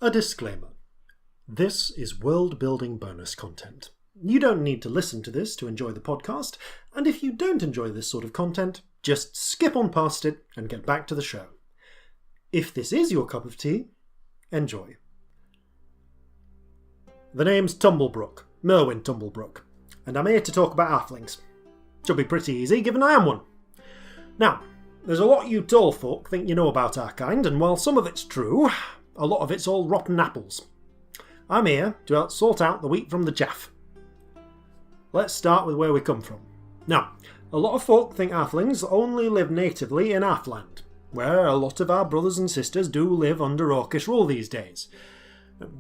A disclaimer. This is world-building bonus content. You don't need to listen to this to enjoy the podcast, and if you don't enjoy this sort of content, just skip on past it and get back to the show. If this is your cup of tea, enjoy. The name's Tumblebrook, Merwin Tumblebrook, and I'm here to talk about halflings. Should be pretty easy, given I am one. Now, there's a lot you tall folk think you know about our kind, and while some of it's true, a lot of it's all rotten apples. I'm here to help sort out the wheat from the chaff. Let's start with where we come from. Now, a lot of folk think halflings only live natively in Halfland, where a lot of our brothers and sisters do live under Orcish rule these days.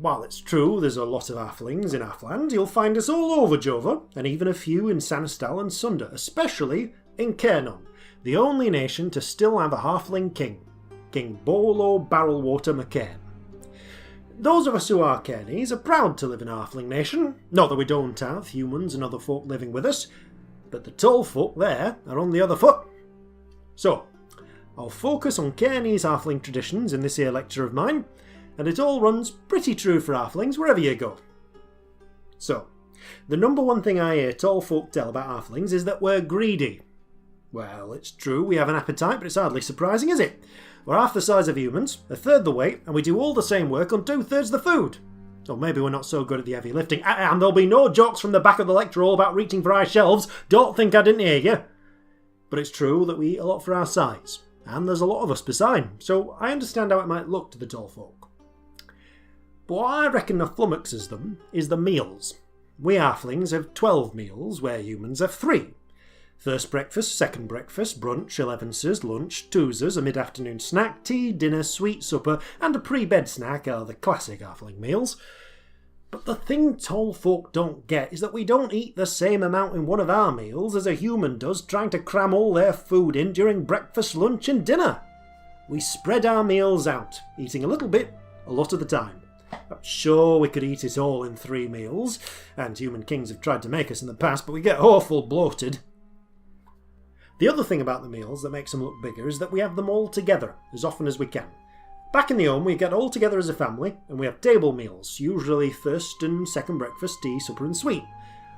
While it's true there's a lot of halflings in Halfland, you'll find us all over Jova, and even a few in Sanistal and Sunder, especially in Cairnon, the only nation to still have a halfling king, King Bolo Barrelwater McCain. Those of us who are Cairnies are proud to live in a halfling nation, not that we don't have humans and other folk living with us, but the tall folk there are on the other foot. So, I'll focus on Cairnies halfling traditions in this here lecture of mine, and it all runs pretty true for halflings wherever you go. So, the number one thing I hear tall folk tell about halflings is that we're greedy. Well, it's true we have an appetite, but it's hardly surprising, is it? We're half the size of humans, a third the weight, and we do all the same work on 2/3 the food. Or maybe we're not so good at the heavy lifting. And there'll be no jokes from the back of the lecture all about reaching for high shelves. Don't think I didn't hear you. But it's true that we eat a lot for our size, and there's a lot of us beside, so I understand how it might look to the tall folk. But what I reckon flummoxes them is the meals. We halflings have 12 meals, where humans have 3. First breakfast, second breakfast, brunch, 11ses, lunch, 2ses, a mid-afternoon snack, tea, dinner, sweet supper, and a pre-bed snack are the classic halfling meals. But the thing tall folk don't get is that we don't eat the same amount in one of our meals as a human does trying to cram all their food in during breakfast, lunch and dinner. We spread our meals out, eating a little bit, a lot of the time. I'm sure we could eat it all in 3 meals, and human kings have tried to make us in the past, but we get awful bloated. The other thing about the meals that makes them look bigger is that we have them all together, as often as we can. Back in the home, we get all together as a family, and we have table meals, usually first and second breakfast, tea, supper and sweet.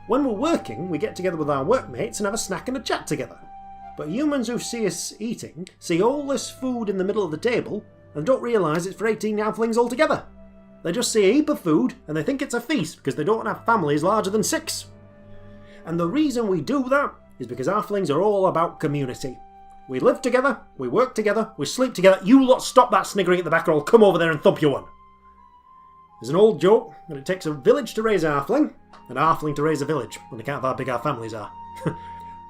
When we're working, we get together with our workmates and have a snack and a chat together. But humans who see us eating see all this food in the middle of the table and don't realise it's for 18 halflings altogether. They just see a heap of food and they think it's a feast because they don't have families larger than 6. And the reason we do that is because halflings are all about community. We live together, we work together, we sleep together. You lot stop that sniggering at the back or I'll come over there and thump you one. There's an old joke that it takes a village to raise a halfling and a halfling to raise a village on account of how big our families are.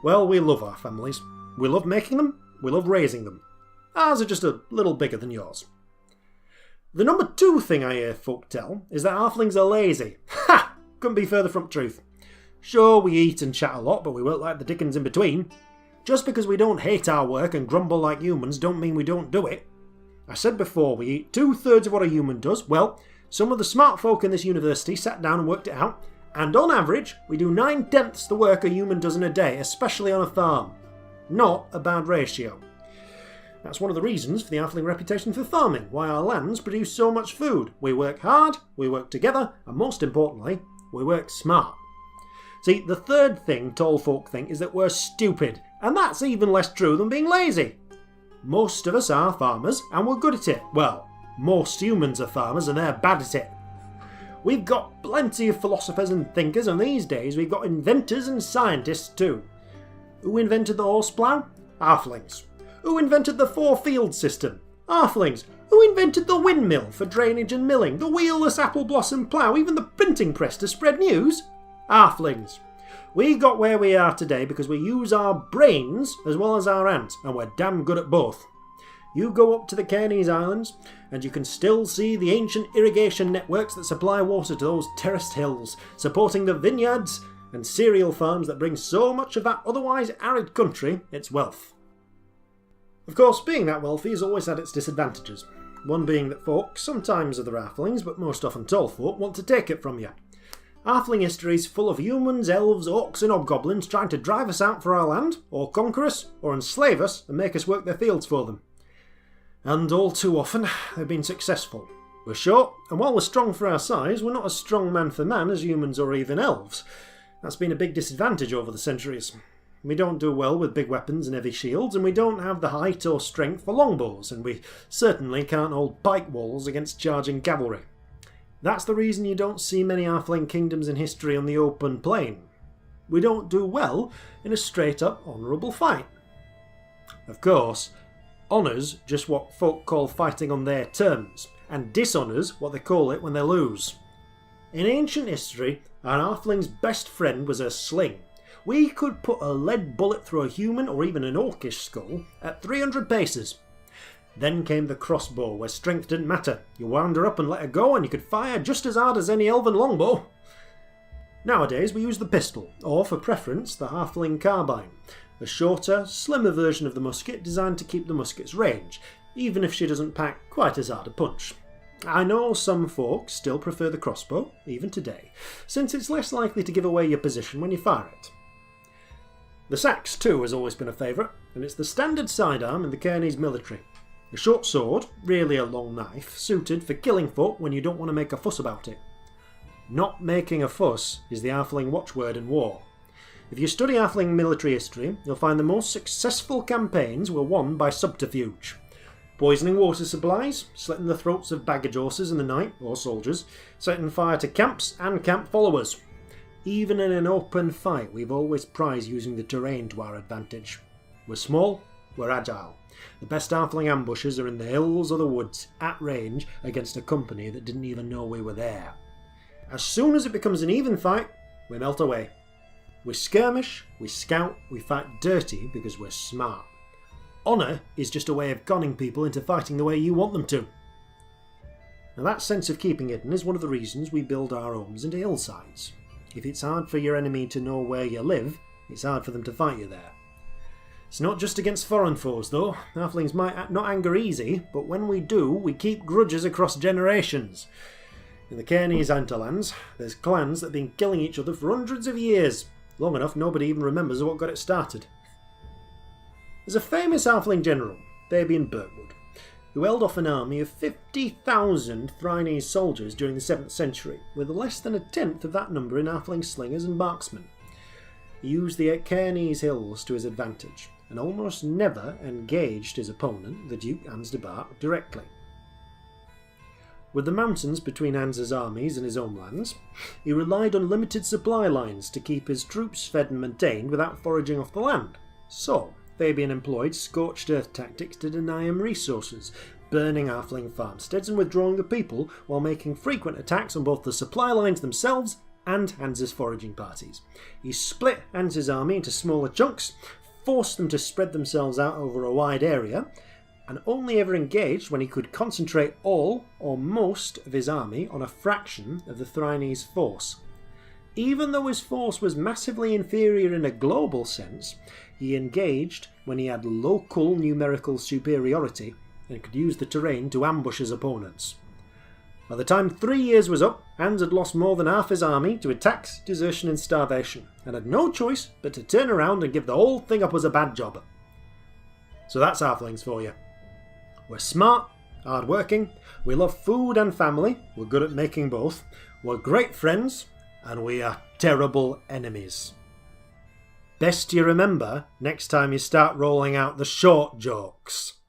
Well, we love our families. We love making them, we love raising them. Ours are just a little bigger than yours. The number 2 thing I hear folk tell is that halflings are lazy. Ha! Couldn't be further from truth. Sure, we eat and chat a lot, but we work like the dickens in between. Just because we don't hate our work and grumble like humans don't mean we don't do it. I said before, we eat 2/3 of what a human does. Well, some of the smart folk in this university sat down and worked it out, and on average, we do 9/10 the work a human does in a day, especially on a farm. Not a bad ratio. That's one of the reasons for the halfling reputation for farming, why our lands produce so much food. We work hard, we work together, and most importantly, we work smart. See, the third thing tall folk think is that we're stupid, and that's even less true than being lazy. Most of us are farmers, and we're good at it. Well, most humans are farmers, and they're bad at it. We've got plenty of philosophers and thinkers, and these days we've got inventors and scientists too. Who invented the horse plough? Halflings. Who invented the 4-field system? Halflings. Who invented the windmill for drainage and milling, the wheelless apple blossom plough, even the printing press to spread news? Halflings. We got where we are today because we use our brains as well as our hands, and we're damn good at both. You go up to the Cairnies Islands, and you can still see the ancient irrigation networks that supply water to those terraced hills, supporting the vineyards and cereal farms that bring so much of that otherwise arid country its wealth. Of course, being that wealthy has always had its disadvantages. One being that folk, sometimes other halflings, but most often tall folk, want to take it from you. Halfling history is full of humans, elves, orcs and hobgoblins trying to drive us out for our land, or conquer us, or enslave us and make us work their fields for them. And all too often, they've been successful, We're short, and while we're strong for our size, we're not as strong man for man as humans or even elves. That's been a big disadvantage over the centuries. We don't do well with big weapons and heavy shields, and we don't have the height or strength for longbows, and we certainly can't hold pike walls against charging cavalry. That's the reason you don't see many Halfling kingdoms in history on the open plain. We don't do well in a straight-up honourable fight. Of course, honour's just what folk call fighting on their terms, and dishonour's what they call it when they lose. In ancient history, an Halfling's best friend was her sling. We could put a lead bullet through a human or even an orcish skull at 300 paces. Then came the crossbow, where strength didn't matter. You wound her up and let her go, and you could fire just as hard as any elven longbow. Nowadays we use the pistol, or for preference the Halfling carbine, a shorter, slimmer version of the musket designed to keep the musket's range, even if she doesn't pack quite as hard a punch. I know some folk still prefer the crossbow, even today, since it's less likely to give away your position when you fire it. The sax, too, has always been a favourite, and it's the standard sidearm in the Cairnese military. A short sword, really a long knife, suited for killing folk when you don't want to make a fuss about it. Not making a fuss is the Halfling watchword in war. If you study Halfling military history, you'll find the most successful campaigns were won by subterfuge. Poisoning water supplies, slitting the throats of baggage horses in the night, or soldiers, setting fire to camps and camp followers. Even in an open fight, we've always prized using the terrain to our advantage. We're small, we're agile. The best Halfling ambushes are in the hills or the woods, at range, against a company that didn't even know we were there. As soon as it becomes an even fight, we melt away. We skirmish, we scout, we fight dirty because we're smart. Honour is just a way of conning people into fighting the way you want them to. Now that sense of keeping hidden is one of the reasons we build our homes into hillsides. If it's hard for your enemy to know where you live, it's hard for them to fight you there. It's not just against foreign foes though. Halflings might not anger easy, but when we do, we keep grudges across generations. In the Cairnese hinterlands, there's clans that have been killing each other for hundreds of years. Long enough nobody even remembers what got it started. There's a famous Halfling general, Fabian Burkwood, who held off an army of 50,000 Thrynese soldiers during the 7th century, with less than a tenth of that number in Halfling slingers and marksmen. He used the Cairnese hills to his advantage, and almost never engaged his opponent, the Duke Hans de Bark, directly. With the mountains between Hans's armies and his homelands, he relied on limited supply lines to keep his troops fed and maintained without foraging off the land. So, Fabian employed scorched earth tactics to deny him resources, burning Halfling farmsteads and withdrawing the people while making frequent attacks on both the supply lines themselves and Hans's foraging parties. He split Hans's army into smaller chunks, forced them to spread themselves out over a wide area, and only ever engaged when he could concentrate all or most of his army on a fraction of the Thrynese force. Even though his force was massively inferior in a global sense, he engaged when he had local numerical superiority and could use the terrain to ambush his opponents. By the time 3 years was up, Hans had lost more than half his army to attacks, desertion and starvation, and had no choice but to turn around and give the whole thing up as a bad job. So that's Halflings for you. We're smart, hard-working, we love food and family, we're good at making both, we're great friends, and we are terrible enemies. Best you remember next time you start rolling out the short jokes.